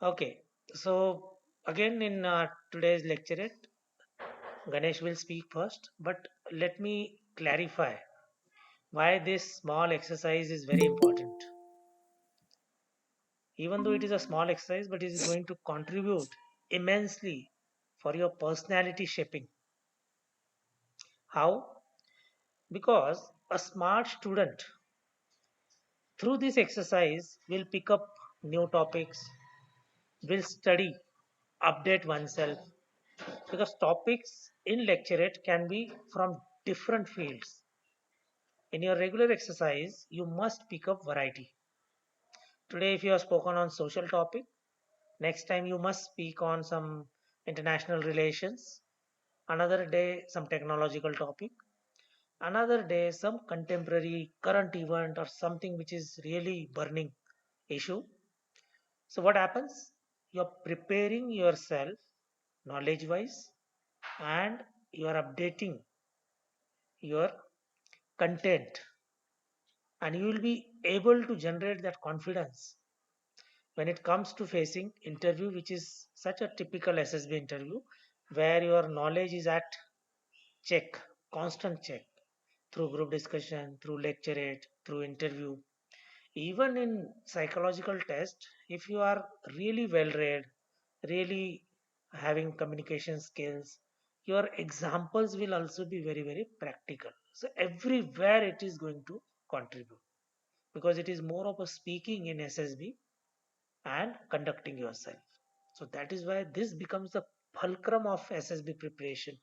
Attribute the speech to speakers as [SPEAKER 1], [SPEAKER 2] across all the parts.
[SPEAKER 1] Okay, so again in today's lecture, Ganesh will speak first, but let me clarify why this small exercise is very important. Even though it is a small exercise, but it is going to contribute immensely for your personality shaping. How? Because a smart student through this exercise will pick up new topics, will study, update oneself, because topics in lecturate can be from different fields. In your regular exercise, you must pick up variety. Today, if you have spoken on social topic, next time you must speak on some international relations. Another day, some technological topic. Another day, some contemporary current event or something which is really burning issue. So what happens? You're preparing yourself knowledge wise and you are updating your content and you will be able to generate that confidence when it comes to facing interview, which is such a typical SSB interview where your knowledge is at check, constant check, through group discussion, through lecturate, through interview. Even in psychological test, if you are really well read, really having communication skills, your examples will also be very, very practical. So everywhere it is going to contribute because it is more of a speaking in SSB and conducting yourself. So that is why this becomes the fulcrum of SSB preparation,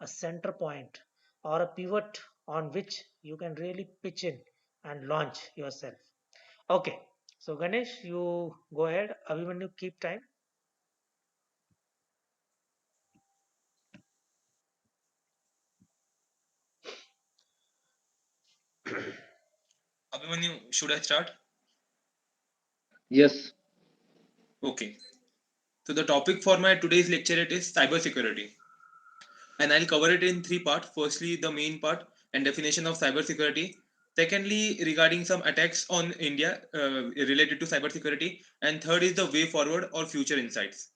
[SPEAKER 1] a center point or a pivot on which you can really pitch in and launch yourself. Okay, so Ganesh, you go ahead. Abhimanyu, keep time.
[SPEAKER 2] Abhimanyu, should I start?
[SPEAKER 3] Yes.
[SPEAKER 2] Okay. So the topic for my today's lecture it is cybersecurity, and I'll cover it in three parts. Firstly, the main part and definition of cybersecurity. Secondly, regarding some attacks on India related to cybersecurity, and third is the way forward or future insights.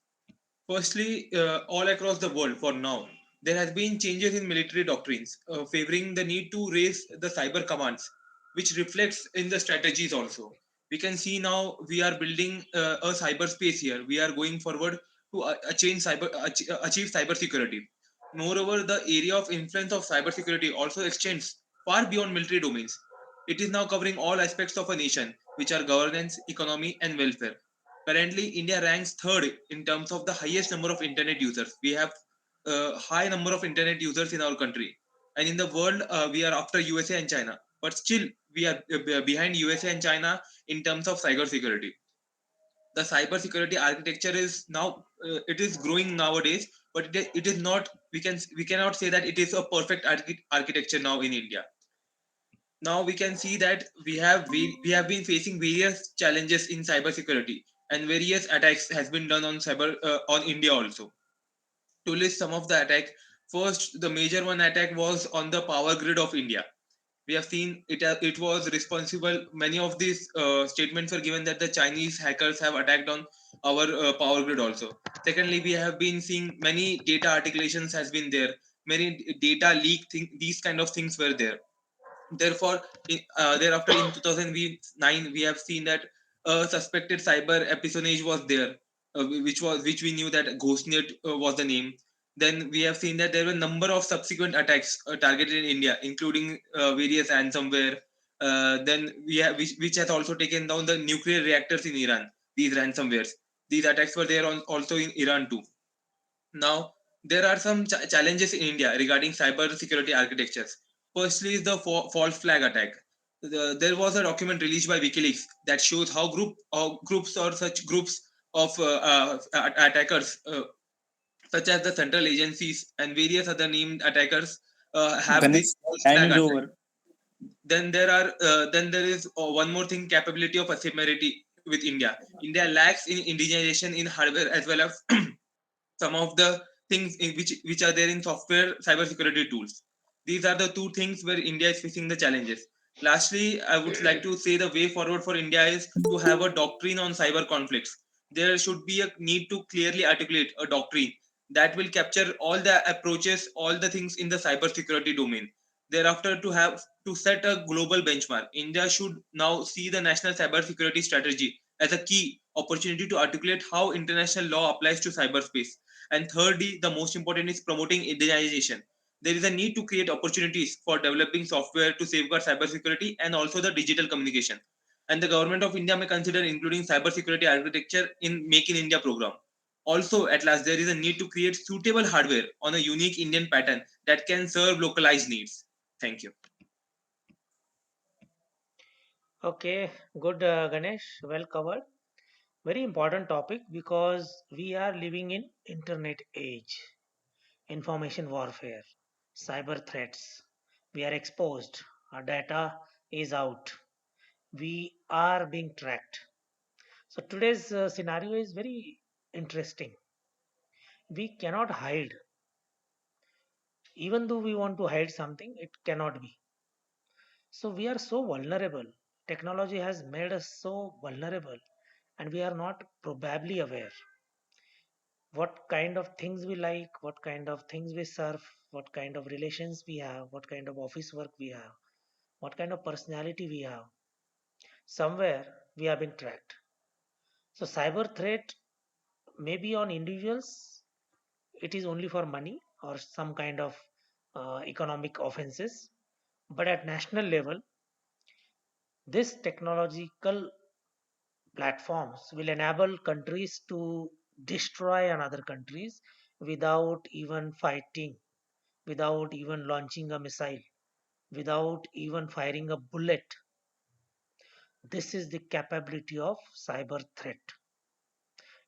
[SPEAKER 2] Firstly, all across the world for now, there has been changes in military doctrines favoring the need to raise the cyber commands, which reflects in the strategies also. We can see now we are building a cyberspace here. We are going forward to achieve cyber security. Moreover, the area of influence of cybersecurity also extends far beyond military domains. It is now covering all aspects of a nation, which are governance, economy, and welfare. Currently, India ranks third in terms of the highest number of internet users. We have a high number of internet users in our country, and in the world, we are after USA and China. But still, we are behind USA and China in terms of cyber security. The cyber security architecture is now it is growing nowadays, but it is not. We cannot say that it is a perfect architecture now in India. Now we can see that we have been facing various challenges in cybersecurity, and various attacks has been done on cyber on India also. To list some of the attack, first the major one attack was on the power grid of India. We have seen it. It was responsible. Many of these statements were given that the Chinese hackers have attacked on our power grid also. Secondly, we have been seeing many data articulations has been there. Many data leak these kind of things were there. Therefore, thereafter in 2009, we have seen that a suspected cyber espionage was there, which we knew that Ghostnet was the name. Then we have seen that there were a number of subsequent attacks targeted in India, including various ransomware. Then we have which has also taken down the nuclear reactors in Iran. These ransomwares, these attacks were there on also in Iran too. Now, there are some challenges in India regarding cyber security architectures. Firstly, is the false flag attack. There was a document released by WikiLeaks that shows how groups or such groups of attackers, such as the central agencies and various other named attackers, have
[SPEAKER 4] Ganesh,
[SPEAKER 2] this false
[SPEAKER 4] time
[SPEAKER 2] flag
[SPEAKER 4] is
[SPEAKER 2] attack.
[SPEAKER 4] over.
[SPEAKER 2] Then there is one more thing, capability of asymmetry with India. India lacks in indigenization in hardware as well as some of the things in which are there in software cybersecurity tools. These are the two things where India is facing the challenges. Lastly, I would like to say the way forward for India is to have a doctrine on cyber conflicts, there should be a need to clearly articulate a doctrine that will capture all the approaches, all the things in the cybersecurity domain. Thereafter, to have to set a global benchmark, India should now see the national cybersecurity strategy as a key opportunity to articulate how international law applies to cyberspace. And thirdly, the most important is promoting indigenization. There is a need to create opportunities for developing software to safeguard cybersecurity and also the digital communication. And the government of India may consider including cybersecurity architecture in Make in India program. Also, at last, there is a need to create suitable hardware on a unique Indian pattern that can serve localized needs. Thank you.
[SPEAKER 1] Okay, good, Ganesh. Well covered. Very important topic because we are living in internet age, information warfare, cyber threats. We are exposed. Our data is out. We are being tracked. So today's scenario is very interesting. We cannot hide. Even though we want to hide something, it cannot be. So we are so vulnerable. Technology has made us so vulnerable, and we are not probably aware what kind of things we like, what kind of things we serve, what kind of relations we have, what kind of office work we have, what kind of personality we have. Somewhere we have been tracked. So cyber threat may be on individuals, it is only for money or some kind of economic offenses. But at national level, this technological platforms will enable countries to destroy another countries without even fighting, without even launching a missile, without even firing a bullet. This is the capability of cyber threat.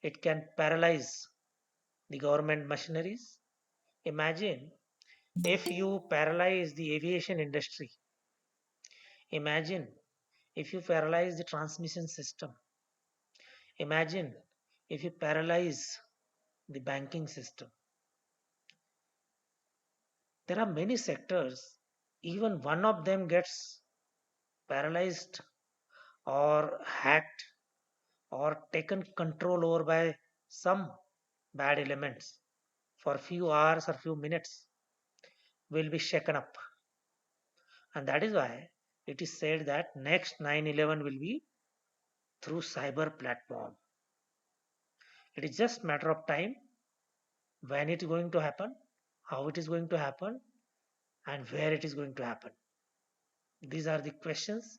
[SPEAKER 1] It can paralyze the government machineries. Imagine if you paralyze the aviation industry. Imagine if you paralyze the transmission system. Imagine if you paralyze the banking system. There are many sectors, even one of them gets paralyzed or hacked or taken control over by some bad elements for few hours or few minutes will be shaken up. And that is why it is said that next 9/11 will be through cyber platform. It is just matter of time when it is going to happen, how it is going to happen, and where it is going to happen. These are the questions.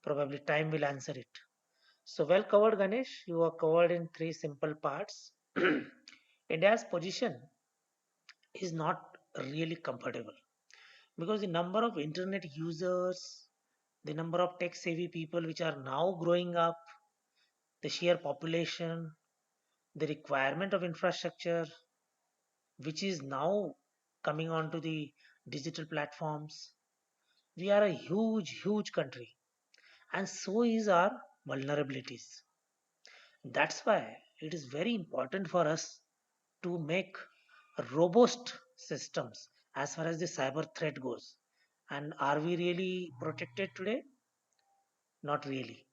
[SPEAKER 1] Probably time will answer it. So well covered, Ganesh. You are covered in three simple parts. India's position is not really comfortable because the number of internet users, the number of tech savvy people which are now growing up, the sheer population, the requirement of infrastructure which is now coming onto the digital platforms. We are a huge country, and so is our vulnerabilities. That's why it is very important for us to make robust systems as far as the cyber threat goes. And are we really protected today? Not really.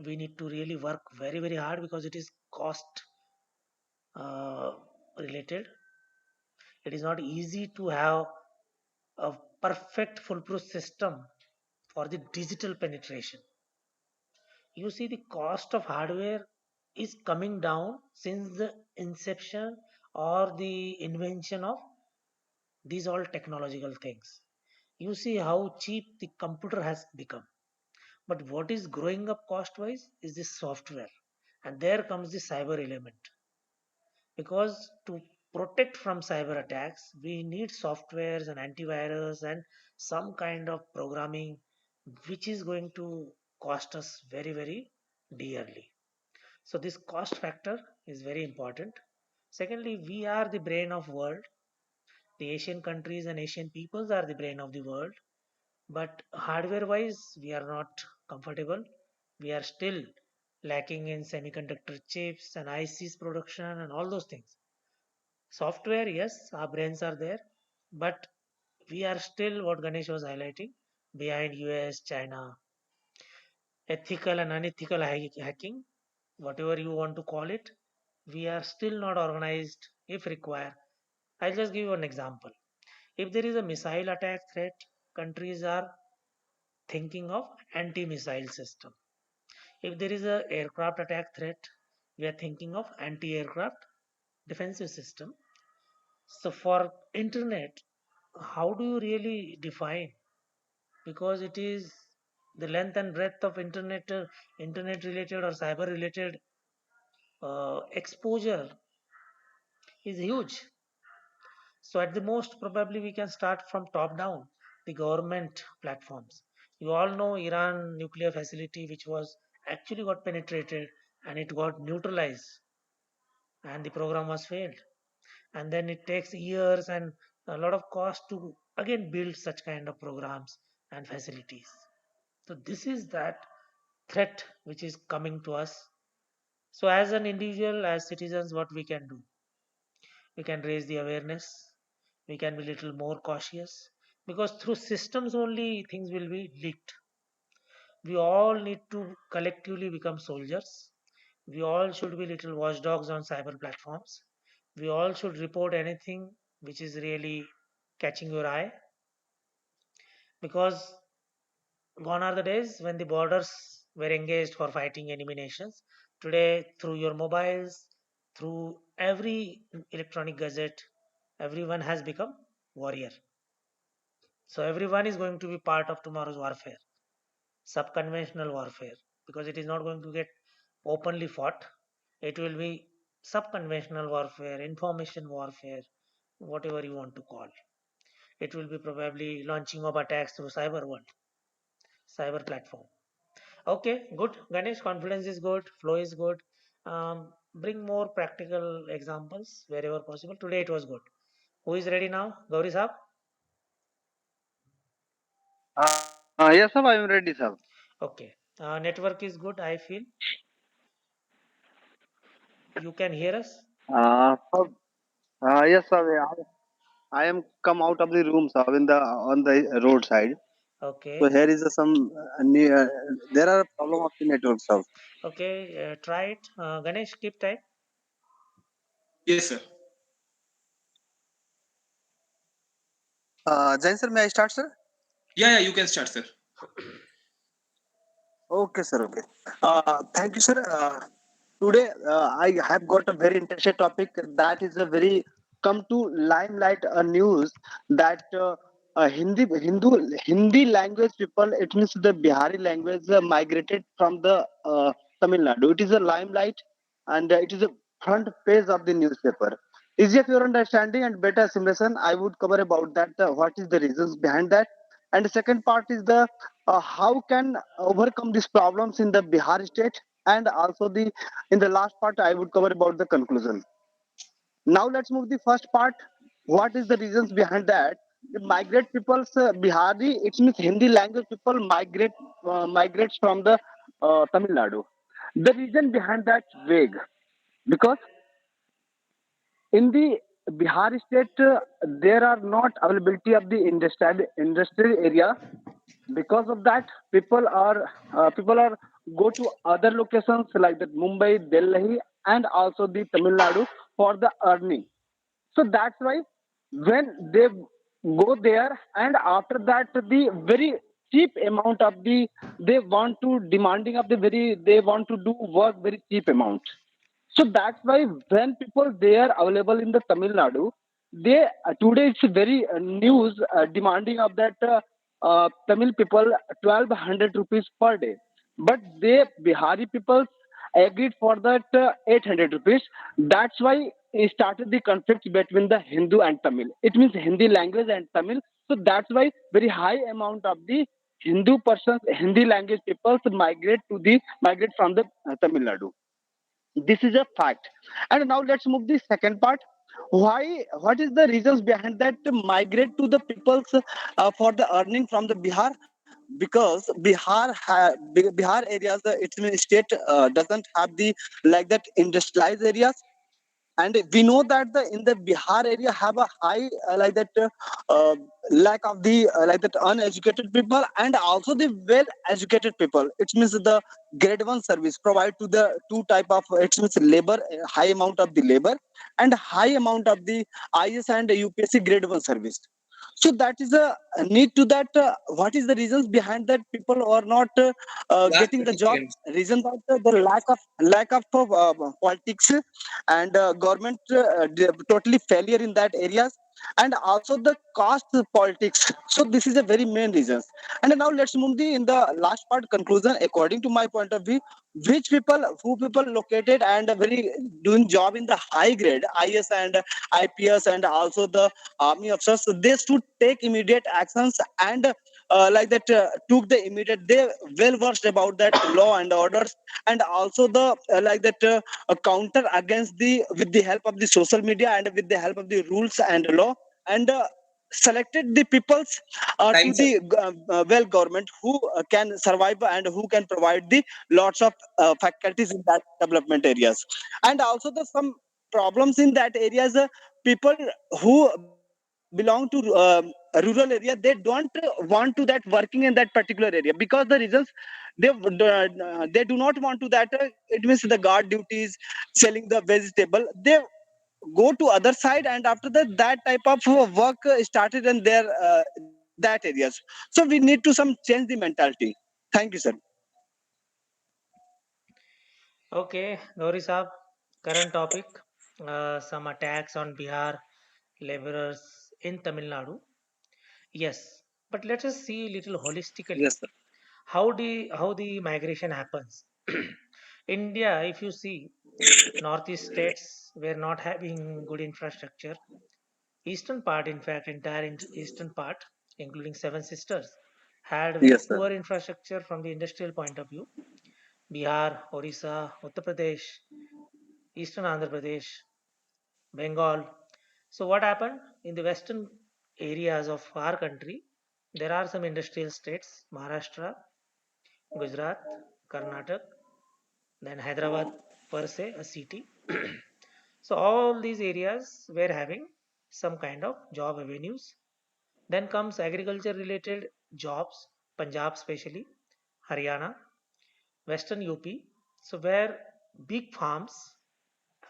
[SPEAKER 1] We need to really work very hard because it is cost uh, related. It is not easy to have a perfect foolproof system for the digital penetration. You see, the cost of hardware is coming down since the inception or the invention of these all technological things. You see how cheap the computer has become. But what is growing up cost wise is the software. And there comes the cyber element. Because to protect from cyber attacks, we need softwares and antivirus and some kind of programming which is going to cost us very dearly. So this cost factor is very important. Secondly, we are the brain of world. The Asian countries and Asian peoples are the brain of the world. But hardware wise, we are not comfortable. We are still lacking in semiconductor chips and ICs production and all those things. Software, yes, our brains are there, but we are still what Ganesh was highlighting behind US, China, ethical and unethical hacking. whatever you want to call it, we are still not organized if required. I'll just give you an example. If there is a missile attack threat, countries are thinking of anti-missile system. If there is a aircraft attack threat, we are thinking of anti-aircraft defensive system. So for internet, how do you really define? Because it is the length and breadth of internet, internet related or cyber related exposure is huge. So at the most, probably we can start from top down, the government platforms. You all know Iran nuclear facility, which was actually got penetrated and it got neutralized, and the program was failed. And then it takes years and a lot of cost to again build such kind of programs and facilities. So this is that threat which is coming to us. So as an individual, as citizens, what we can do? We can raise the awareness. We can be little more cautious because through systems only things will be leaked. We all need to collectively become soldiers. We all should be little watchdogs on cyber platforms. We all should report anything which is really catching your eye because gone are the days when the borders were engaged for fighting enemy nations. Today, through your mobiles, through every electronic gadget, everyone has become warrior. So everyone is going to be part of tomorrow's warfare, subconventional warfare, because it is not going to get openly fought. It will be subconventional warfare, information warfare, whatever you want to call. It will be probably launching of attacks through cyber world, cyber platform. Okay, good. Ganesh, confidence is good, flow is good. Bring more practical examples wherever possible. Today it was good. Who is ready now? Gauri Saab?
[SPEAKER 3] Yes, sir, I am ready, sir.
[SPEAKER 1] Okay. Network is good, I feel. You can hear us?
[SPEAKER 3] Sir, yes, sir. I am come out of the room, sir, in the on the roadside. So
[SPEAKER 1] Okay.
[SPEAKER 3] here is some there are a problem of the network, sir.
[SPEAKER 1] Okay, try it. Ganesh, keep time.
[SPEAKER 2] Yes, sir.
[SPEAKER 3] Jain sir, may I start, sir?
[SPEAKER 2] Yeah, yeah, you can start, sir.
[SPEAKER 3] Okay, sir. Okay. Thank you, sir. Today I have got a very interesting topic that is a very come to limelight news that Hindi language people, it means the Bihari language migrated from the Tamil Nadu. It is a limelight and it is a front page of the newspaper. Easier for your understanding and better assimilation, I would cover about that. What is the reasons behind that? And the second part is the how can overcome these problems in the Bihar state, and also the in the last part I would cover about the conclusion. Now let's move the first part. What is the reasons behind that? The migrate people's Bihari, it means Hindi language people migrates from the Tamil Nadu. The reason behind that vague because in the Bihar state there are not availability of the industrial area. Because of that, people are go to other locations like that Mumbai, Delhi, and also the Tamil Nadu for the earning. So that's why when they go there, and after that the very cheap amount of the they want to demanding of the very they want to do work very cheap amount. So that's why when people they are available in the Tamil Nadu, they today it's very news demanding of that Tamil people 1200 rupees per day, but they Bihari people agreed for that 800 rupees. That's why it started the conflict between the Hindu and Tamil. It means Hindi language and Tamil. So that's why very high amount of the Hindu persons, Hindi language people migrate from the Tamil Nadu. This is a fact. And now let's move the second part. Why? What is the reasons behind that to migrate to the peoples for the earning from the Bihar? Because Bihar areas, its state doesn't have the like that industrialized areas. And we know that the in the Bihar area have a high uh, lack of the like that uneducated people and also the well educated people. It means the grade 1 service provide to the two type of, it means labor, high amount of the labor and high amount of the IS and UPSC grade 1 service. So that is a need to that, what is the reasons behind that people are not
[SPEAKER 2] Last
[SPEAKER 3] getting the
[SPEAKER 2] 30
[SPEAKER 3] job.
[SPEAKER 2] seconds.
[SPEAKER 3] Reason that the lack of politics and government totally failure in that areas, and also the cost politics. So this is a very main reasons. And now let's move the in the last part conclusion. According to my point of view, which people, who people located and very doing job in the high grade IS and IPS and also the army officers, they should take immediate actions and took the immediate, they well versed about that law and orders, and also the a counter against the, with the help of the social media and with the help of the rules and law, and selected the peoples to
[SPEAKER 2] Time, sir.
[SPEAKER 3] the well government who can survive and who can provide the lots of faculties in that development areas. And also the some problems in that areas, people who belong to rural area, they don't want to that working in that particular area, because the reasons they do not want to that, it means the guard duties, selling the vegetable, they go to other side, and after that that type of work started in their that areas. So we need to some change the mentality. Thank you, sir.
[SPEAKER 1] Okay, Gauri Saab, current topic, some attacks on Bihar laborers in Tamil Nadu. Yes, but let us see little holistically
[SPEAKER 3] Yes, sir.
[SPEAKER 1] how the migration happens. India, if you see, northeast states were not having good infrastructure. Eastern part, in fact, entire eastern part, including Seven Sisters, had very
[SPEAKER 3] Yes, sir.
[SPEAKER 1] poor infrastructure from the industrial point of view. Bihar, Orissa, Uttar Pradesh, Eastern Andhra Pradesh, Bengal. So what happened in the western areas of our country? There are some industrial states: Maharashtra, Gujarat, Karnataka, then Hyderabad per se, a city. So all these areas were having some kind of job avenues. Then comes agriculture related jobs, Punjab especially, Haryana, Western UP. So where big farms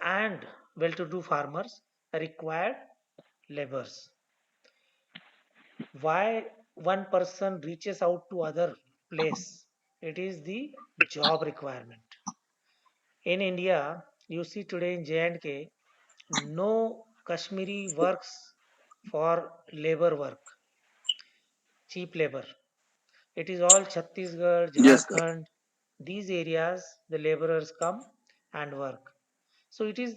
[SPEAKER 1] and well-to-do farmers required laborers. Why one person reaches out to other place? It is the job requirement. In India, you see today in J&K, no Kashmiri works for labor work, cheap labor. It is all Chhattisgarh,
[SPEAKER 3] Yes, sir.
[SPEAKER 1] Jharkhand. These areas, the laborers come and work. So it is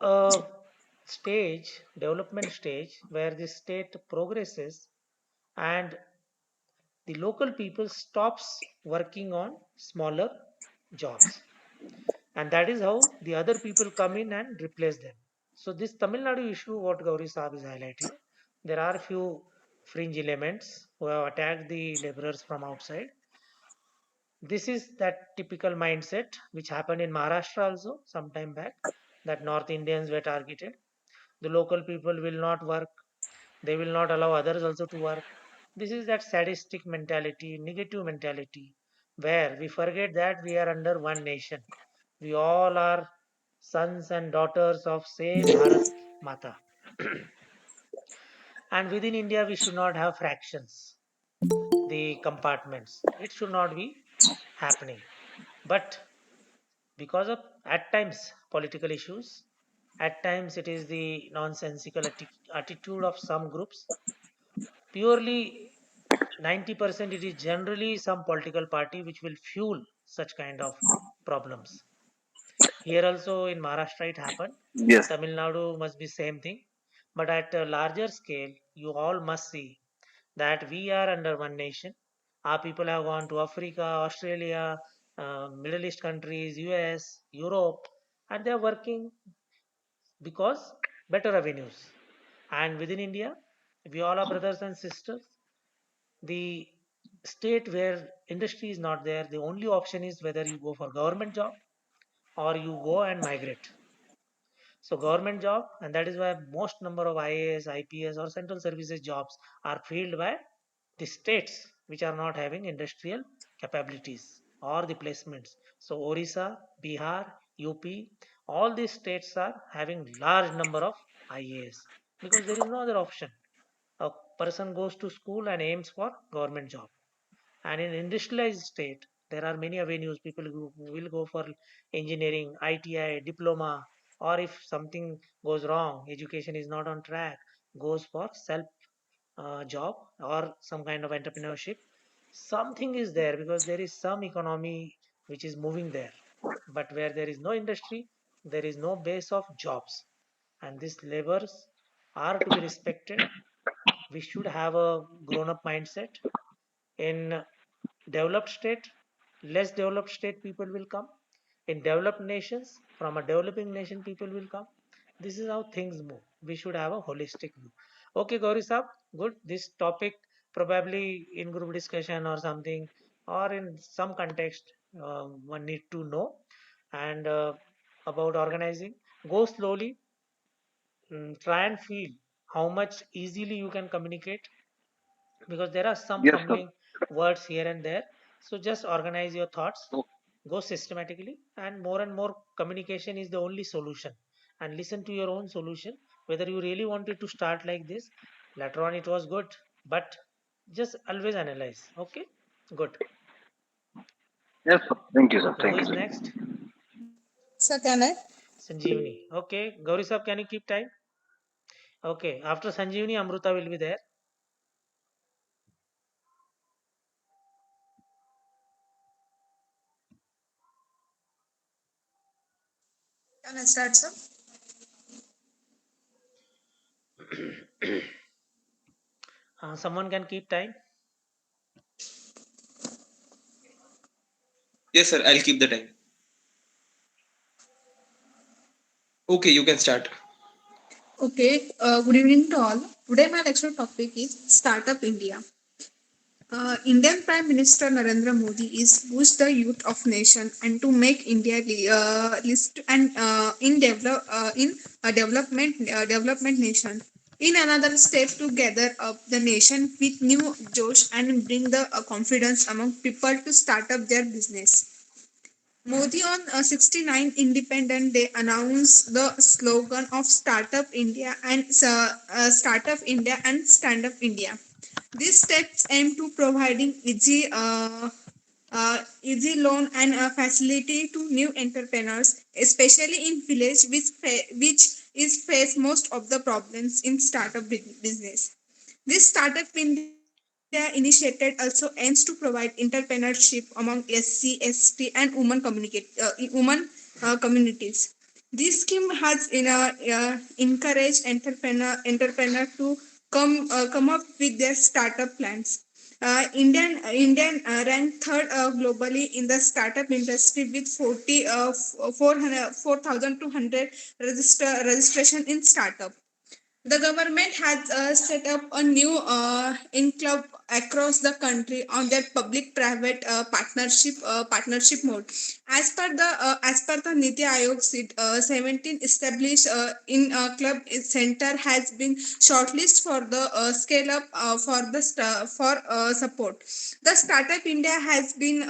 [SPEAKER 1] a stage, development stage, where the state progresses and the local people stops working on smaller jobs. And that is how the other people come in and replace them. So this Tamil Nadu issue, what Gauri Saab is highlighting, there are few fringe elements who have attacked the laborers from outside. This is that typical mindset which happened in Maharashtra also some time back, that North Indians were targeted. The local people will not work, they will not allow others also to work. This is that sadistic mentality, negative mentality, where we forget that we are under one nation. We all are sons and daughters of same Bharat Mata. And within India, we should not have fractions, the compartments. It should not be happening. But because of at times political issues, at times it is the nonsensical attitude of some groups. Purely 90% it is generally some political party which will fuel such kind of problems. Here also in Maharashtra it happened.
[SPEAKER 3] Yes.
[SPEAKER 1] Tamil Nadu must be same thing. But at a larger scale, you all must see that we are under one nation. Our people have gone to Africa, Australia, Middle East countries, US, Europe, and they are working because better avenues. And within India, we all are brothers and sisters. The state where industry is not there, the only option is whether you go for government job or you go and migrate. So government job, and that is why most number of IAS, IPS, or central services jobs are filled by the states which are not having industrial capabilities or the placements. So Orissa, Bihar, UP, all these states are having large number of IAS because there is no other option. A person goes to school and aims for government job. And in industrialized state, there are many avenues. People who will go for engineering, ITI, diploma, or if something goes wrong, education is not on track, goes for self job or some kind of entrepreneurship. Something is there because there is some economy which is moving there. But where there is no industry, there is no base of jobs. And these labors are to be respected. We should have a grown up mindset. In developed state, less developed state people will come. In developed nations, from a developing nation people will come. This is how things move. We should have a holistic view. Okay, Gauri Saab, good. This topic probably in group discussion or something, or in some context, one need to know. And about organizing, go slowly. Try and feel how much easily you can communicate because there are some
[SPEAKER 3] Yes, sir.
[SPEAKER 1] fumbling words here and there. So just organize your thoughts, go systematically, and more communication is the only solution. And listen to your own solution. Whether you really wanted to start like this, later on it was good, but just always analyze. Okay, good.
[SPEAKER 3] Yes, sir. Thank you, sir.
[SPEAKER 1] Okay, who
[SPEAKER 3] Thank
[SPEAKER 1] is
[SPEAKER 3] you.
[SPEAKER 1] next?
[SPEAKER 4] So can I?
[SPEAKER 1] Sanjeevani. Okay, Gauri Sab, can you keep time? Okay, after Sanjeevani, Amruta will be there.
[SPEAKER 4] Can I start, sir?
[SPEAKER 1] Someone can keep time.
[SPEAKER 2] Yes, sir. I'll keep the time. Okay, you can start.
[SPEAKER 4] Okay. Good evening to all. Today my lecture topic is Startup India. Indian Prime Minister Narendra Modi is boost the youth of nation and to make India list and in a development nation. In another step to gather up the nation with new josh and bring the confidence among people to start up their business. Modi on 69 Independent Day announced the slogan of Startup India and Stand Up India. These steps aim to providing easy loan and facility to new entrepreneurs, especially in village which is face most of the problems in startup business. This Startup India initiative also aims to provide entrepreneurship among SC, ST, and women communities. This scheme has encouraged entrepreneur to come up with their startup plans. Indian ranked third globally in the startup industry with 4,200 registration in startup. The government has set up a new club across the country on their public-private partnership mode. As per the Niti Aayog seat 17 established in club center has been shortlisted for the scale up for support. The Startup India has been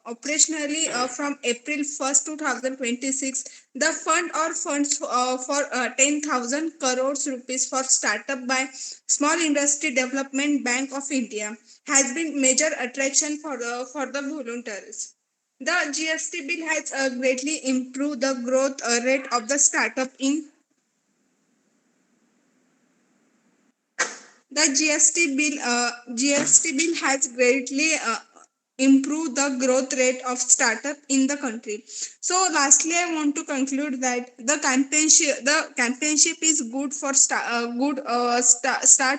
[SPEAKER 4] operationally from April 1st, 2026. The funds for 10,000 crores rupees for startup by Small Industry Development Bank of India has been major attraction for the volunteers. The GST bill has greatly improved the growth rate of the startup in The GST bill has greatly improved the growth rate of startup in the country. So, lastly, I want to conclude that the campaignship is good for start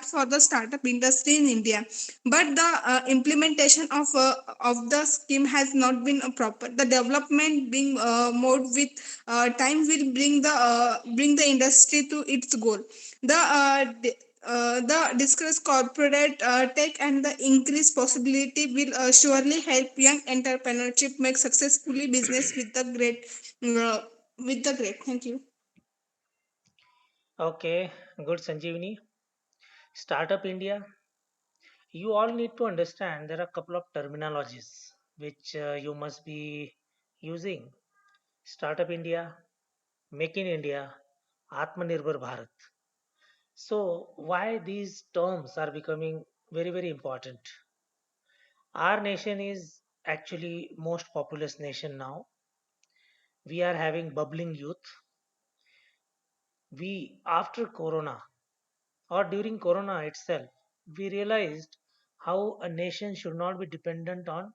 [SPEAKER 4] for the startup industry in India, but the implementation of the scheme has not been proper. The development being mode with time will bring the industry to its goal. The discussed corporate tech and the increased possibility will surely help young entrepreneurship make successfully business with the great. Thank you.
[SPEAKER 1] Okay, good Sanjivani. Startup India, you all need to understand there are a couple of terminologies which you must be using. Startup India, Make in India, Atmanirbhar Bharat. So, why these terms are becoming very, very important? Our nation is actually most populous nation now. We are having bubbling youth. We, after Corona or during Corona itself, we realized how a nation should not be dependent on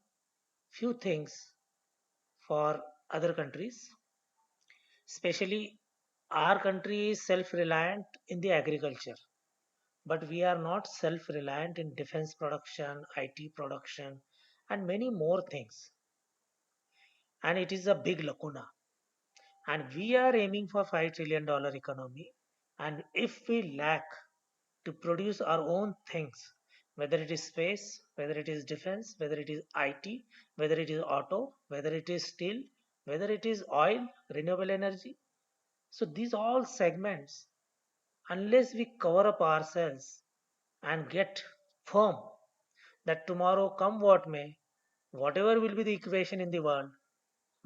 [SPEAKER 1] few things for other countries. Especially our country is self-reliant in the agriculture, but we are not self-reliant in defense production, IT production, and many more things. And it is a big lacuna. And we are aiming for $5 trillion economy. And if we lack to produce our own things, whether it is space, whether it is defense, whether it is IT, whether it is auto, whether it is steel, whether it is oil, renewable energy. So these all segments, unless we cover up ourselves and get firm that tomorrow come what may, whatever will be the equation in the world,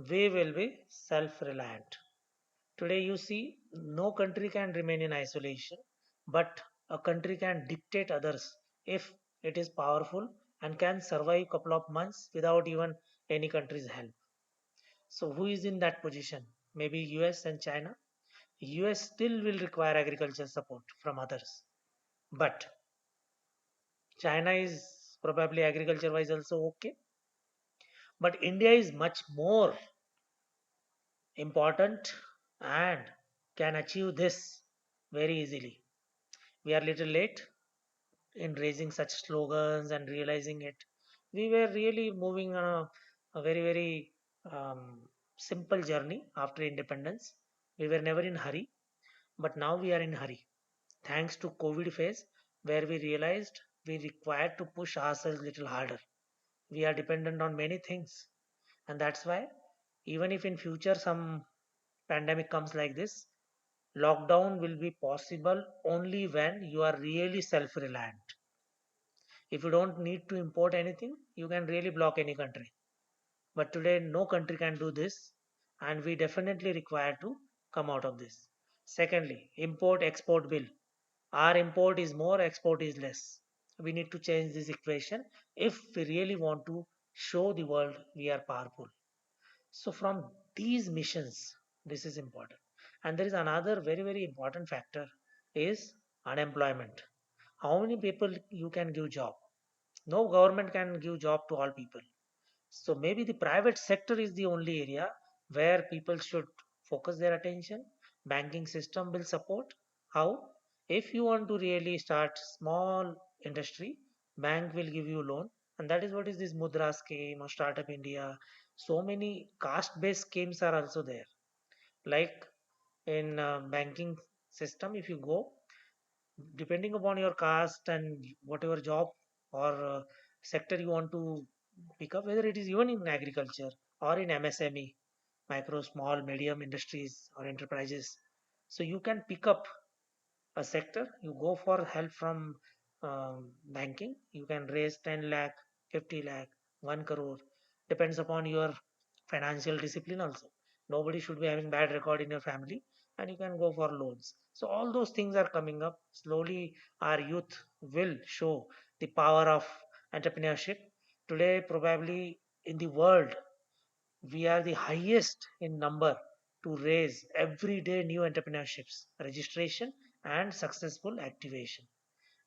[SPEAKER 1] we will be self-reliant. Today, you see, no country can remain in isolation, but a country can dictate others if it is powerful and can survive a couple of months without even any country's help. So, who is in that position? Maybe US and China. US still will require agriculture support from others, but China is probably agriculture wise also okay. But India is much more important and can achieve this very easily. We are little late in raising such slogans and realizing it. We were really moving on a very, very simple journey after independence. We were never in hurry, but now we are in hurry. Thanks to COVID phase, where we realized we required to push ourselves a little harder. We are dependent on many things, and that's why even if in future some pandemic comes like this, lockdown will be possible only when you are really self-reliant. If you don't need to import anything, you can really block any country. But today, no country can do this, and we definitely require to come out of this. Secondly, import export bill. Our import is more, export is less. We need to change this equation if we really want to show the world we are powerful. So, from these missions, this is important. And there is another very, very important factor is unemployment. How many people you can give job? No government can give job to all people. So maybe the private sector is the only area where people should focus their attention. Banking system will support. How? If you want to really start small industry, bank will give you loan. And that is what is this Mudra scheme or Startup India. So many caste-based schemes are also there. Like in banking system, if you go, depending upon your caste and whatever job or sector you want to pick up, whether it is even in agriculture or in MSME, micro, small, medium industries or enterprises. So you can pick up a sector, you go for help from banking, you can raise 10 lakh, 50 lakh, 1 crore, depends upon your financial discipline also. Nobody should be having bad record in your family, and you can go for loans. So all those things are coming up. Slowly our youth will show the power of entrepreneurship. Today probably in the world we are the highest in number to raise every day new entrepreneurships, registration and successful activation.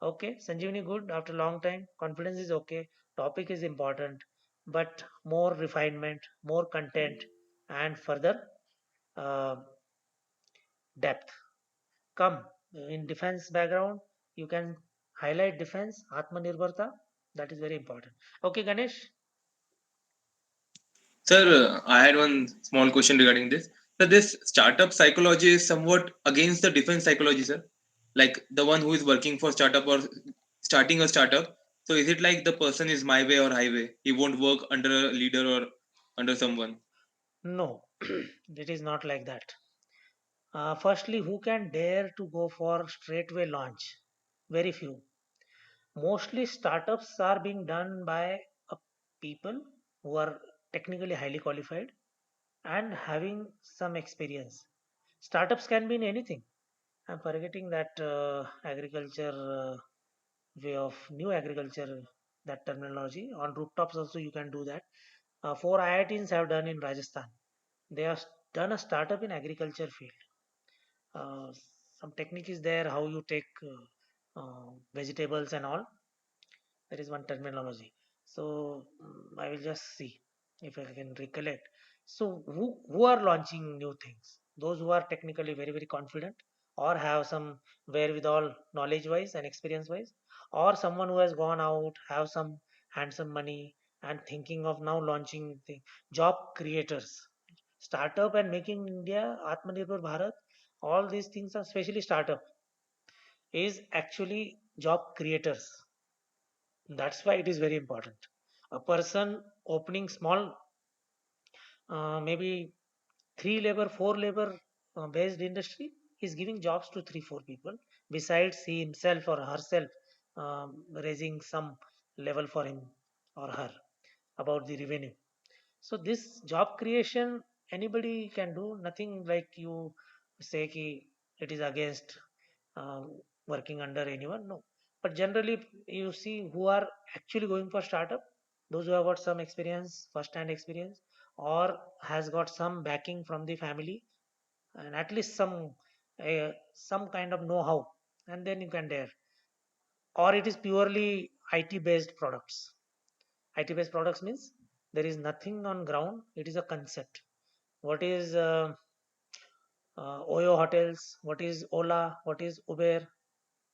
[SPEAKER 1] Okay, Sanjeevani, good. After a long time, confidence is okay. Topic is important, but more refinement, more content, and further uh, depth. Come in defense background, you can highlight defense, Atmanirbharta. That is very important. Okay, Ganesh.
[SPEAKER 2] Sir, I had one small question regarding this. So this startup psychology is somewhat against the defense psychology, sir. Like the one who is working for startup or starting a startup. So is it like the person is my way or highway? He won't work under a leader or under someone.
[SPEAKER 1] No, it is not like that. Firstly, who can dare to go for straightway launch? Very few. Mostly startups are being done by people who are technically highly qualified and having some experience. Startups can be in anything. I'm forgetting that agriculture way of new agriculture, that terminology. On rooftops also you can do that. Four IITs have done in Rajasthan. They have done a startup in agriculture field. Uh, some technique is there how you take vegetables and all. There is one terminology. So I will just see if I can recollect. So who are launching new things? Those who are technically very confident or have some wherewithal knowledge wise and experience wise, or someone who has gone out, have some handsome money and thinking of now launching the job creators, startup and making India Atmanirbhar Bharat. All these things are especially startup is actually job creators. That's why it is very important. A person opening small, maybe three labor, four labor based industry is giving jobs to three, four people besides he himself or herself raising some level for him or her about the revenue. So this job creation anybody can do. Nothing like you say ki it is against uh, working under anyone. No, but generally you see who are actually going for startup. Those who have got some experience, first-hand experience, or has got some backing from the family, and at least some kind of know-how, and then you can dare. Or it is purely IT based products. IT based products means there is nothing on ground. It is a concept. What is Oyo hotels? What is Ola? What is Uber?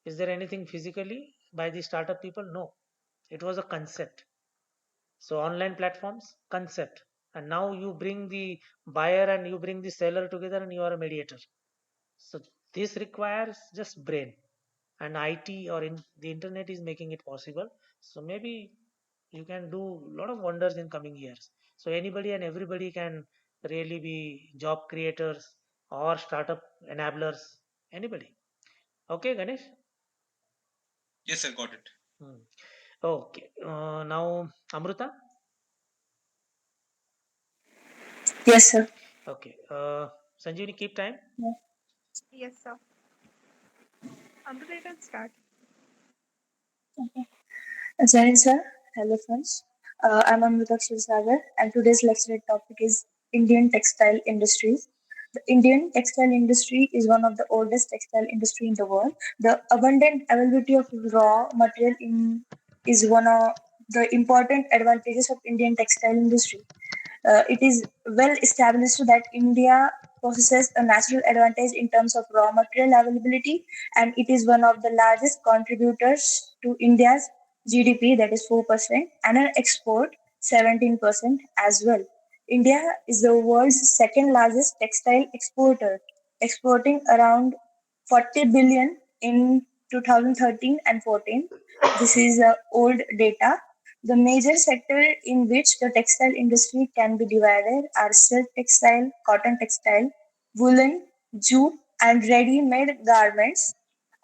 [SPEAKER 1] Is there anything physically by the startup people? No. It was a concept. So online platforms, concept. And now you bring the buyer and you bring the seller together and you are a mediator. So this requires just brain. And IT or in the internet is making it possible. So maybe you can do a lot of wonders in coming years. So anybody and everybody can really be job creators or startup enablers. Anybody. Okay, Ganesh?
[SPEAKER 2] Yes, sir, got it.
[SPEAKER 1] Hmm. Okay. Now, Amruta.
[SPEAKER 5] Yes, sir.
[SPEAKER 1] Okay. Sanjivani, keep time.
[SPEAKER 5] Yeah.
[SPEAKER 4] Yes, sir. Amruta, you can start.
[SPEAKER 5] Okay. Jai sir. Hello, friends. I'm Amruta Sagar, and today's lecture topic is Indian textile industries. The Indian textile industry is one of the oldest textile industry in the world. The abundant availability of raw material is one of the important advantages of Indian textile industry. It is well established that India possesses a natural advantage in terms of raw material availability, and it is one of the largest contributors to India's GDP, that is 4%, and an export 17% as well. India is the world's second largest textile exporter, exporting around 40 billion in 2013 and 14. This is old data. The major sector in which the textile industry can be divided are silk textile, cotton textile, woolen, jute, and ready-made garments.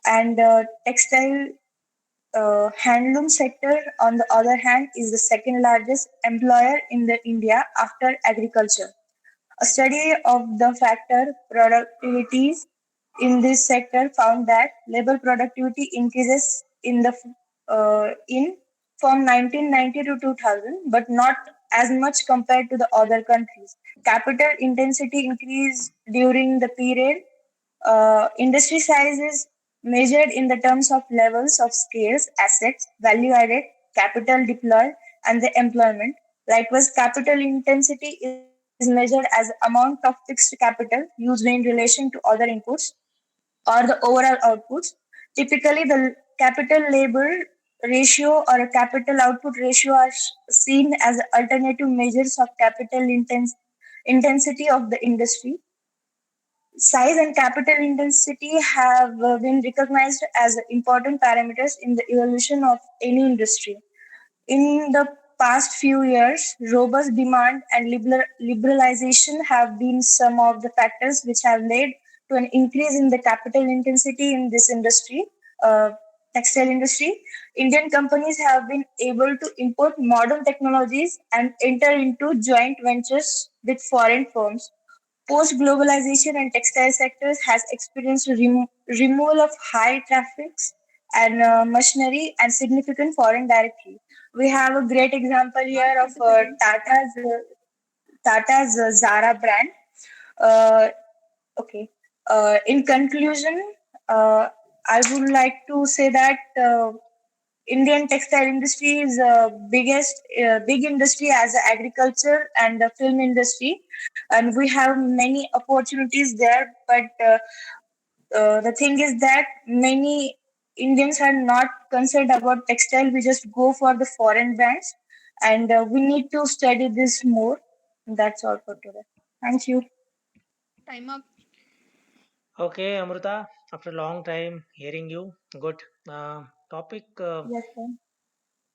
[SPEAKER 5] And textile handloom sector, on the other hand, is the second largest employer in the India after agriculture. A study of the factor productivities in this sector found that labor productivity increases in from 1990 to 2000, but not as much compared to the other countries. Capital intensity increased during the period. Industry size is measured in the terms of levels of scales, assets, value added, capital deployed, and the employment. Likewise, capital intensity is measured as amount of fixed capital used in relation to other inputs or the overall outputs. Typically, the capital labor ratio or a capital output ratio are seen as alternative measures of intensity of the industry. Size and capital intensity have been recognized as important parameters in the evolution of any industry. In the past few years, robust demand and liberalization have been some of the factors which have led to an increase in the capital intensity in this industry, uh, textile industry. Indian companies have been able to import modern technologies and enter into joint ventures with foreign firms. Post globalization and textile sectors has experienced removal of high traffics and machinery and significant foreign directly. We have a great example here of Tata's Zara brand. Uh, okay. In conclusion, I would like to say that Indian textile industry is biggest big industry as a agriculture and the film industry, and we have many opportunities there. But the thing is that many Indians are not concerned about textile. We just go for the foreign brands, and we need to study this more. That's all for today. Thank you.
[SPEAKER 4] Time up.
[SPEAKER 1] Okay, Amruta, after a long time hearing you, good. Topic,
[SPEAKER 5] Yes, sir.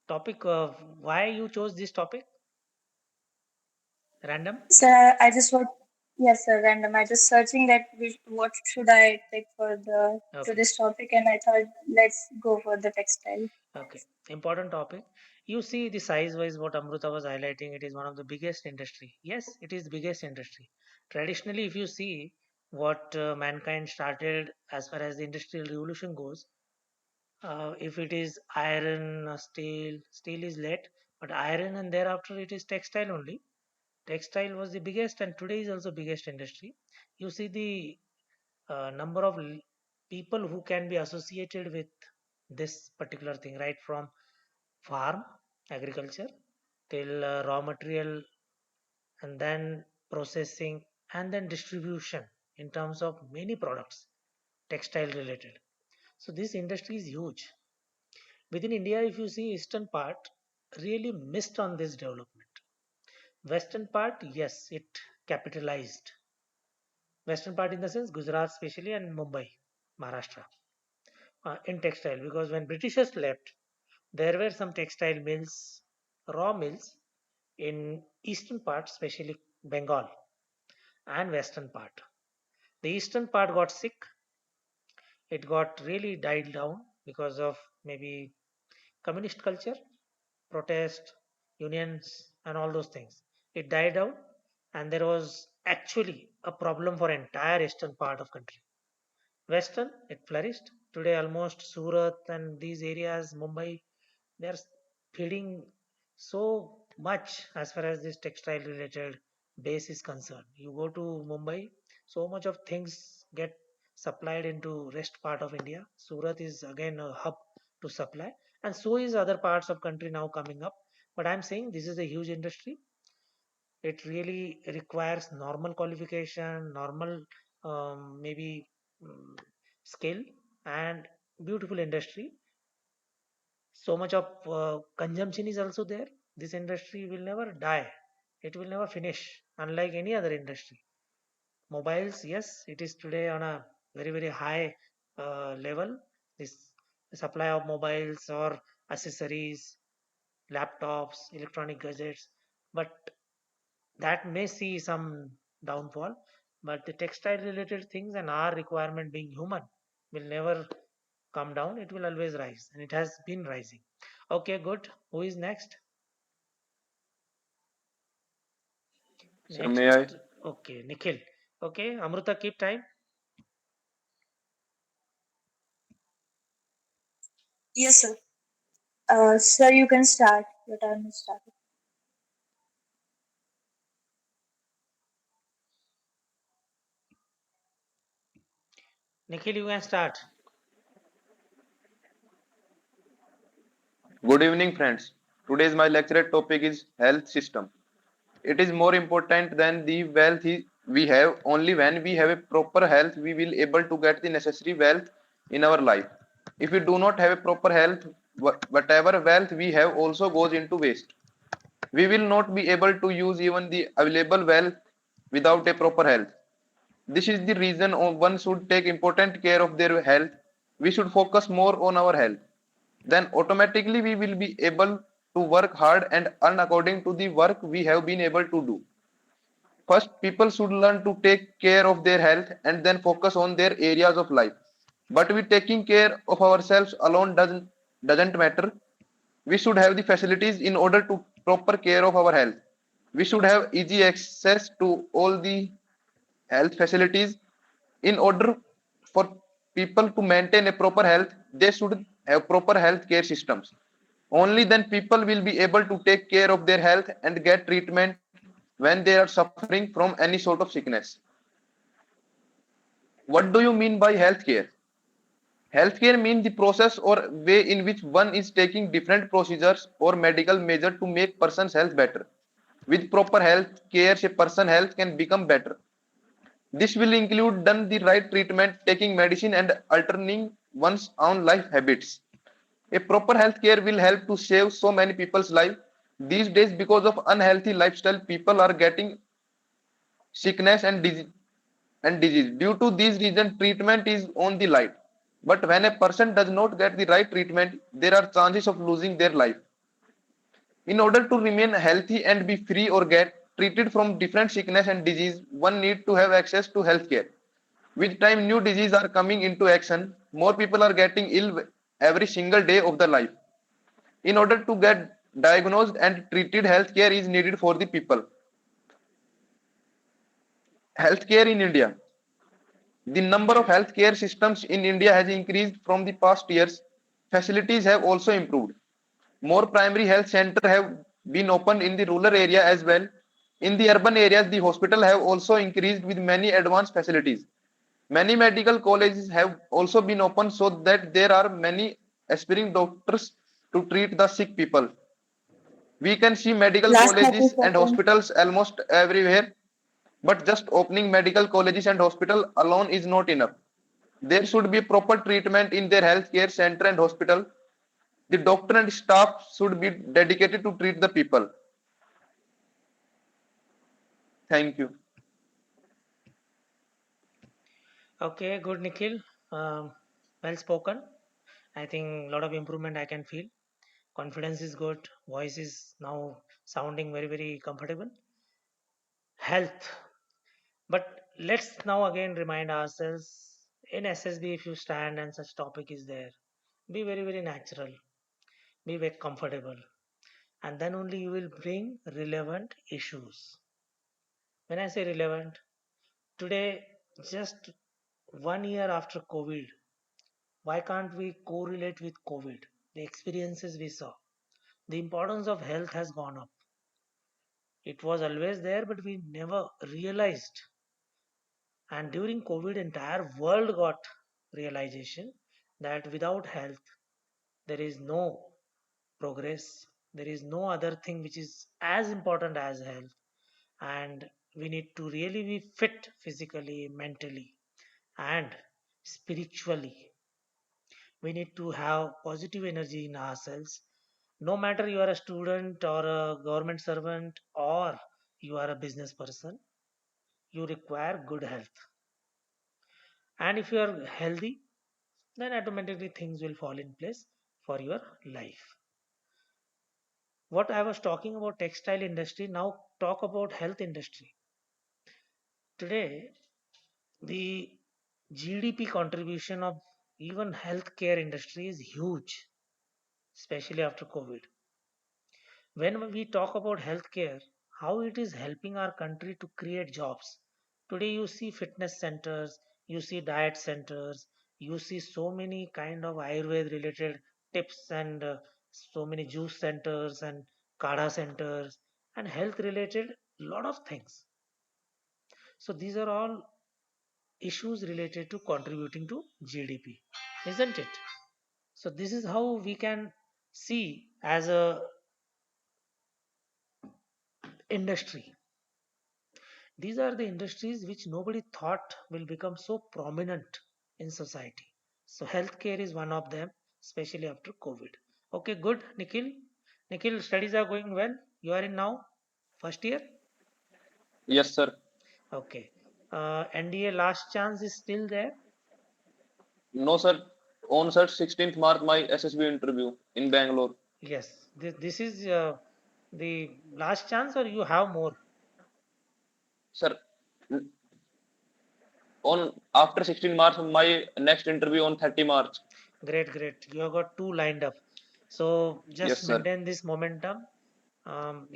[SPEAKER 1] topic. Why you chose this topic? Random.
[SPEAKER 5] So I just want, yes, sir, random. I just searching that what should I take for the to
[SPEAKER 1] Okay,
[SPEAKER 5] this topic, and I thought let's go for the textile.
[SPEAKER 1] okay. Important topic. You see the size wise what Amruta was highlighting. It is one of the biggest industry. Yes, it is biggest industry. Traditionally, if you see what mankind started as far as the industrial revolution goes, if it is iron, steel is late, but iron and thereafter it is textile only. Textile was the biggest and today is also biggest industry. You see the number of people who can be associated with this particular thing, right from farm, agriculture, till raw material, and then processing, and then distribution in terms of many products, textile related. So this industry is huge. Within India, if you see eastern part, really missed on this development. Western part, yes, it capitalized. Western part in the sense Gujarat, especially, and Mumbai, Maharashtra, in textile. Because when Britishers left, there were some textile mills, raw mills in eastern part, especially Bengal and western part. The eastern part got sick. It got really died down because of maybe communist culture, protest, unions, and all those things. It died out, and there was actually a problem for entire eastern part of country. Western, it flourished. Today, almost Surat and these areas, Mumbai, they are feeding so much as far as this textile related base is concerned. You go to Mumbai, so much of things get supplied into rest part of India. Surat is again a hub to supply, and so is other parts of country now coming up. But I'm saying this is a huge industry. It really requires normal qualification, normal maybe um, skill, and beautiful industry. So much of consumption is also there. This industry will never die, it will never finish, unlike any other industry. Mobiles, yes, it is today on a very very high level. This the supply of mobiles or accessories, laptops, electronic gadgets, but that may see some downfall. But the textile related things and our requirement being human will never come down, it will always rise, and it has been rising. Okay, good. Who is next?
[SPEAKER 6] Sir, may I?
[SPEAKER 1] Next, okay, Nikhil. Okay, Amruta, keep time.
[SPEAKER 5] Yes, sir. Sir, you can start. Your time is started.
[SPEAKER 1] Nikhil, you can start.
[SPEAKER 6] Good evening, friends. Today's my lecture topic is health system. It is more important than the wealth we have. Only when we have a proper health, we will able to get the necessary wealth in our life. If we do not have a proper health, whatever wealth we have also goes into waste. We will not be able to use even the available wealth without a proper health. This is the reason one should take important care of their health. We should focus more on our health. Then automatically we will be able to work hard and earn according to the work we have been able to do. First, people should learn to take care of their health and then focus on their areas of life. But we taking care of ourselves alone doesn't matter. We should have the facilities in order to proper care of our health. We should have easy access to all the health facilities. In order for people to maintain a proper health, they should have proper health care systems. Only then people will be able to take care of their health and get treatment when they are suffering from any sort of sickness. What do you mean by healthcare? Healthcare means the process or way in which one is taking different procedures or medical measure to make person's health better. With proper health care, a person's health can become better. This will include done the right treatment, taking medicine and altering one's own life habits. A proper health care will help to save so many people's life. These days, because of unhealthy lifestyle, people are getting sickness and disease. Due to these reasons, treatment is on the light. But when a person does not get the right treatment, there are chances of losing their life. In order to remain healthy and be free or get treated from different sickness and disease, one need to have access to healthcare. With time, new diseases are coming into action. More people are getting ill every single day of their life. In order to get diagnosed and treated, healthcare is needed for the people. Healthcare in India. The number of healthcare systems in India has increased from the past years. Facilities have also improved. More primary health centers have been opened in the rural area as well. In the urban areas, the hospital have also increased with many advanced facilities. Many medical colleges have also been opened so that there are many aspiring doctors to treat the sick people. We can see medical
[SPEAKER 5] Last 30
[SPEAKER 6] colleges and
[SPEAKER 5] seconds.
[SPEAKER 6] hospitals almost everywhere, but just opening medical colleges and hospital alone is not enough. There should be proper treatment in their healthcare center and hospital. The doctor and staff should be dedicated to treat the people. Thank you.
[SPEAKER 1] Okay, good, Nikhil. Well spoken. I think a lot of improvement I can feel. Confidence is good. Voice is now sounding very, very comfortable. Health. But let's now again remind ourselves in SSB, if you stand and such topic is there, be very, very natural, be very comfortable, and then only you will bring relevant issues. When I say relevant, today, just 1 year after COVID, why can't we correlate with COVID? The experiences we saw. The importance of health has gone up. It was always there, but we never realized. And during COVID, entire world got realization that without health, there is no progress. There is no other thing which is as important as health. And we need to really be fit physically, mentally, and spiritually. We need to have positive energy in ourselves. No matter you are a student or a government servant or you are a business person, you require good health. And if you are healthy, then automatically things will fall in place for your life. What I was talking about textile industry, now talk about health industry. Today, the GDP contribution of even healthcare industry is huge, especially after COVID. When we talk about healthcare, how it is helping our country to create jobs. Today you see fitness centers, you see diet centers, you see so many kind of Ayurveda related tips and so many juice centers and kada centers and health related lot of things. So these are all issues related to contributing to GDP, isn't it? So this is how we can see as a industry. These are the industries which nobody thought will become so prominent in society. So healthcare is one of them, especially after COVID. Okay, good, Nikhil. Nikhil, studies are going well. You are in now first year.
[SPEAKER 6] Yes, sir.
[SPEAKER 1] Okay. NDA last chance is still there.
[SPEAKER 6] No, sir. On sir 16th March, my SSB interview in Bangalore.
[SPEAKER 1] Yes. This is the last chance, or you have more?
[SPEAKER 6] Sir, on after 16 March, my next interview on 30 March.
[SPEAKER 1] Great, great. You have got two lined up. So just
[SPEAKER 6] Yes, sir.
[SPEAKER 1] maintain this momentum.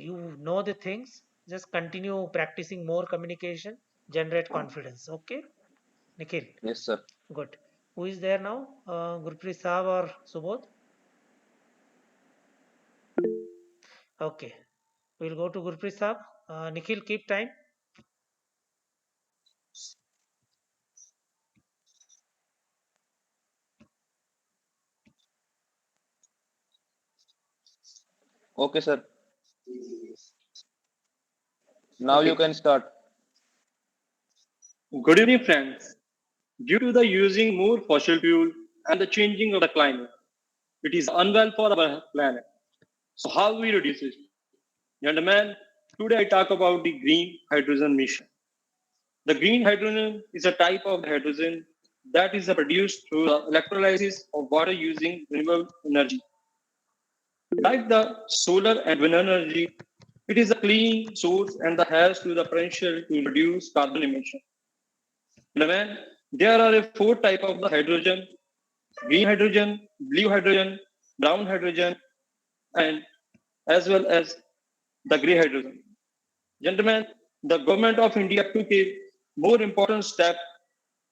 [SPEAKER 1] You know the things. Just continue practicing more communication, generate confidence. Okay, Nikhil.
[SPEAKER 6] Yes, sir.
[SPEAKER 1] Good. Who is there now? Gurpreet Saab or Subodh? Okay. We'll go to Gurpreet Saab. Nikhil, keep time.
[SPEAKER 6] Okay, sir. Now you
[SPEAKER 7] Okay.
[SPEAKER 6] can start.
[SPEAKER 7] Good evening, friends. Due to the using more fossil fuel and the changing of the climate, it is unwell for our planet. So how we reduce it? Gentlemen, today I talk about the green hydrogen mission. The green hydrogen is a type of hydrogen that is produced through the electrolysis of water using renewable energy. Like the solar and wind energy, it is a clean source and has to the potential to reduce carbon emission. Gentlemen, there are four type of the hydrogen: green hydrogen, blue hydrogen, brown hydrogen, and as well as the gray hydrogen. Gentlemen, the government of India took a more important step.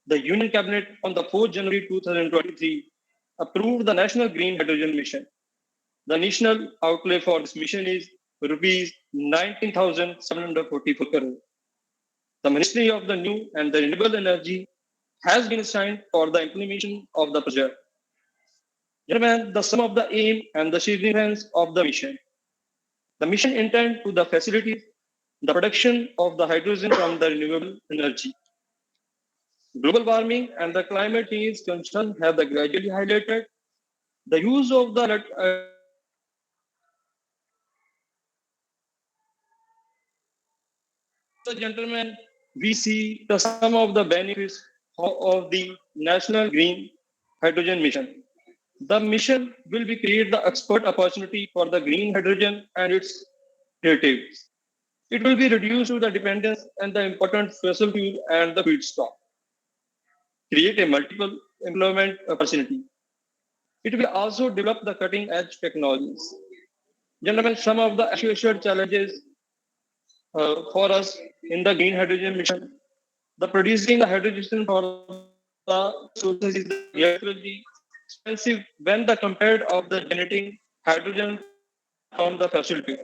[SPEAKER 7] The Union Cabinet on the 4th January 2023 approved the National Green Hydrogen Mission. The national outlay for this mission is rupees 19,744 crore. The Ministry of the New and the Renewable Energy has been assigned for the implementation of the project. Gentlemen, the sum of the aim and the significance of the mission. The mission intend to the facilitate the production of the hydrogen from the renewable energy. Global warming and the climate change concern have the gradually highlighted the use of the so gentlemen, we see the some of the benefits of the National Green Hydrogen Mission. The mission will be create the expert opportunity for the green hydrogen and its derivatives. It will be reduced to the dependence and the important fossil fuel and the feedstock. Create a multiple employment opportunity. It will also develop the cutting edge technologies. Gentlemen, some of the associated challenges for us in the green hydrogen mission. The producing the hydrogen for the sources is relatively expensive when the compared of the generating hydrogen from the fossil fuel.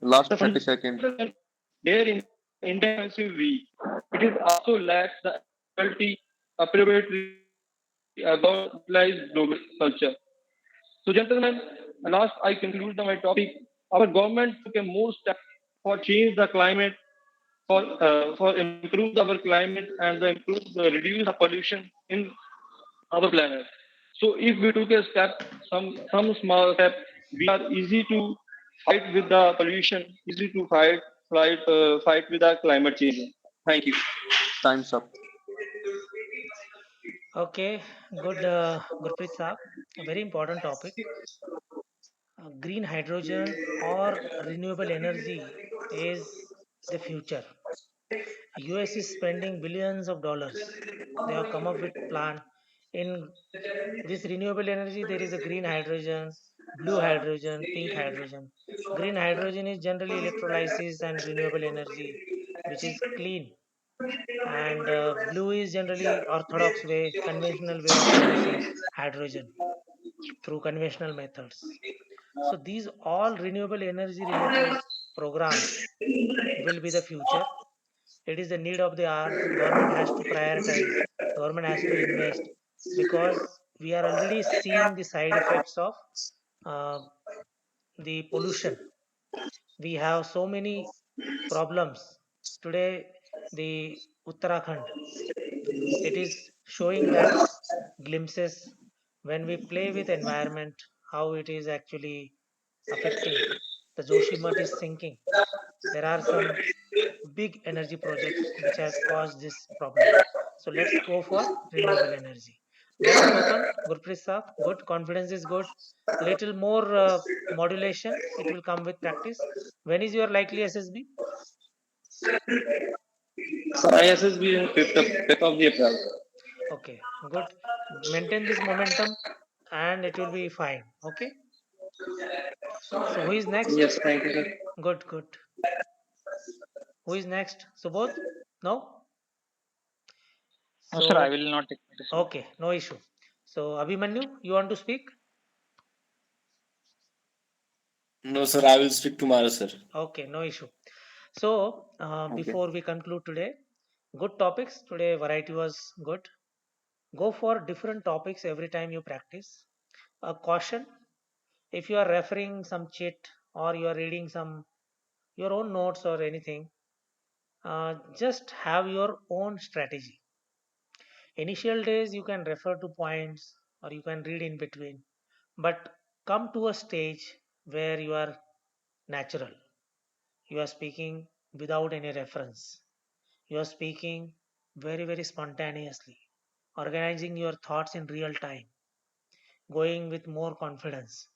[SPEAKER 6] Last
[SPEAKER 7] The
[SPEAKER 6] 30 seconds.
[SPEAKER 7] fundamental there in intensive way. It is also lacks the ability appropriately about utilized global culture. So, gentlemen, last I conclude my topic. Our government took a more step for change the climate, for improve our climate and the improve the reduce the pollution in our planet. So, if we took a step, some small step, we are easy to fight with the pollution, easy to fight with the climate change. Thank you.
[SPEAKER 6] Time's up.
[SPEAKER 1] Okay, good, Gurpreet Saab. A very important topic. Green hydrogen or renewable energy is the future. US is spending billions of dollars. They have come up with plan. In this renewable energy, there is a green hydrogen, blue hydrogen, pink hydrogen. Green hydrogen is generally electrolysis and renewable energy, which is clean. And blue is generally orthodox way, conventional way of producing hydrogen through conventional methods. So these all renewable energy related programs will be the future. It is the need of the hour. Government has to prioritize. Government has to invest because we are already seeing the side effects of uh, the pollution. We have so many problems today. The Uttarakhand, it is showing that glimpses when we play with environment, how it is actually affecting. The Joshimat is sinking. There are some big energy projects which has caused this problem. So let's go for renewable energy. Well spoken, Gurpreet Saab. Good. Confidence is good. Little more modulation. It will come with practice. When is your likely SSB?
[SPEAKER 7] Sir, ISSB in 5th of the April.
[SPEAKER 1] Okay, good. Maintain this momentum and it will be fine. Okay. So who is next?
[SPEAKER 7] Yes, thank you, sir.
[SPEAKER 1] Good, good. Who is next? Subodh? No?
[SPEAKER 8] No, sir, I
[SPEAKER 1] So,
[SPEAKER 8] will not take this.
[SPEAKER 1] okay, no issue. So, Abhimanyu, you want to speak?
[SPEAKER 9] No, sir, I will speak tomorrow, sir.
[SPEAKER 1] Okay, no issue. So,
[SPEAKER 6] Okay.
[SPEAKER 1] before we conclude today, good topics. Today, variety was good. Go for different topics every time you practice. A caution, if you are referring some cheat or you are reading some your own notes or anything, just have your own strategy. Initial days you can refer to points or you can read in between, but come to a stage where you are natural. You are speaking without any reference. You are speaking very, very spontaneously, organizing your thoughts in real time, going with more confidence.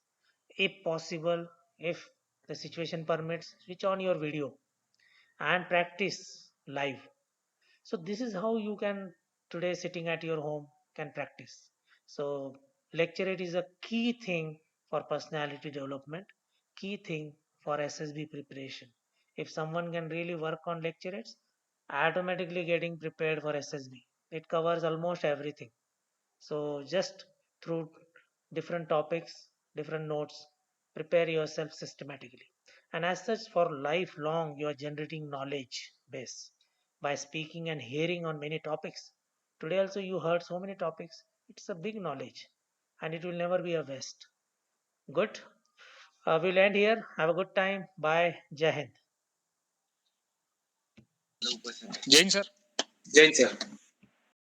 [SPEAKER 1] If possible, if the situation permits, switch on your video and practice live. So this is how you can today sitting at your home can practice. So lecturate is a key thing for personality development, key thing for SSB preparation. If someone can really work on lecturates, automatically getting prepared for SSB. It covers almost everything. So just through different topics, different notes, prepare yourself systematically. And as such, for lifelong, you are generating knowledge base by speaking and hearing on many topics. Today also you heard so many topics. It's a big knowledge and it will never be a waste. Good. We'll end here. Have a good time. Bye. Jai Hind.
[SPEAKER 8] Jain, sir.
[SPEAKER 2] Jain, sir.